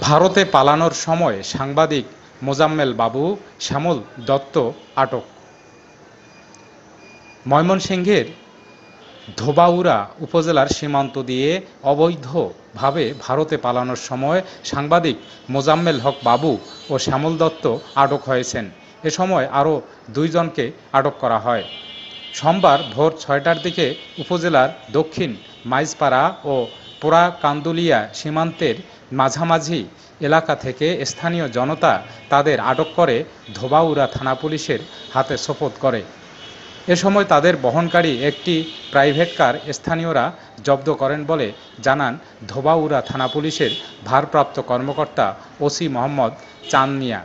ভারতে পালানোর সময় সাংবাদিক মোজাম্মেল বাবু শ্যামল দত্ত আটক। ময়মনসিংহের ধোবাউড়া উপজেলার সীমান্ত দিয়ে অবৈধভাবে ভারতে পালানোর সময় সাংবাদিক মোজাম্মেল হক বাবু ও শ্যামল দত্ত আটক হয়েছেন। এ সময় আরও দুইজনকে আটক করা হয়। সোমবার ভোর ৬টার দিকে উপজেলার দক্ষিণ মাইজপাড়া ও পোড়াকান্দুলিয়া সীমান্তের মাঝামাঝি এলাকা থেকে স্থানীয় জনতা তাদের আটক করে ধোবাউড়া থানা পুলিশের হাতে সোপর্দ করে। এ সময় তাদের বহনকারী একটি প্রাইভেট কার স্থানীয়রা জব্দ করেন বলে জানান ধোবাউড়া থানা পুলিশের ভারপ্রাপ্ত কর্মকর্তা ওসি মোহাম্মদ চাঁদ মিয়া।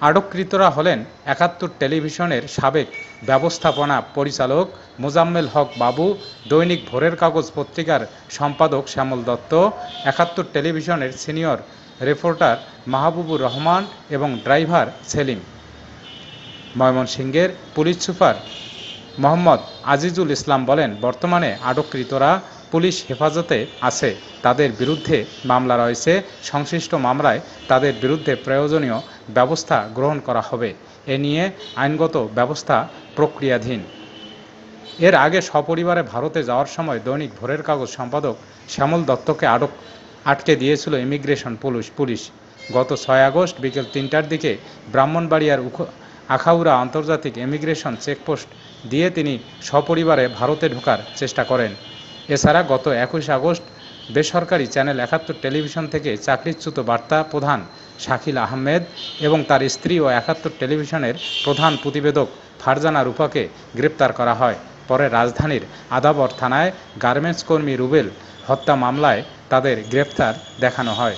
আটককৃতরা হলেন ৭১ টেলিভিশনের সাবেক ব্যবস্থাপনা পরিচালক মোজাম্মেল হক বাবু, দৈনিক ভোরের কাগজ পত্রিকার সম্পাদক শ্যামল দত্ত, ৭১ টেলিভিশনের সিনিয়র রিপোর্টার মাহবুবুর রহমান এবং ড্রাইভার সেলিম। ময়মনসিংহের পুলিশ সুপার মোহাম্মদ আজিজুল ইসলাম বলেন, বর্তমানে আটককৃতরা পুলিশ হেফাজতে আছে। তাদের বিরুদ্ধে মামলা রয়েছে। সংশ্লিষ্ট মামলায় তাদের বিরুদ্ধে প্রয়োজনীয় ব্যবস্থা গ্রহণ করা হবে। এ নিয়ে আইনগত ব্যবস্থা প্রক্রিয়াধীন। এর আগে সপরিবারে ভারতে যাওয়ার সময় দৈনিক ভোরের কাগজ সম্পাদক শ্যামল দত্তকে আটকে দিয়েছিল ইমিগ্রেশন পুলিশ। গত ৬ আগস্ট বিকেল ৩টার দিকে ব্রাহ্মণবাড়িয়ার আখাউড়া আন্তর্জাতিক ইমিগ্রেশন চেকপোস্ট দিয়ে তিনি সপরিবারে ভারতে ঢোকার চেষ্টা করেন। এছাড়া গত ২১ আগস্ট বেসরকারি চ্যানেল ৭১ টেলিভিশন থেকে চাকরিচ্যুত বার্তা প্রধান শাকিল আহমেদ এবং তার স্ত্রী ও ৭১ টেলিভিশনের প্রধান প্রতিবেদক ফারজানা রূপাকে গ্রেপ্তার করা হয়। পরে রাজধানীর আদাবর থানায় গার্মেন্টস কর্মী রুবেল হত্যা মামলায় তাদের গ্রেপ্তার দেখানো হয়।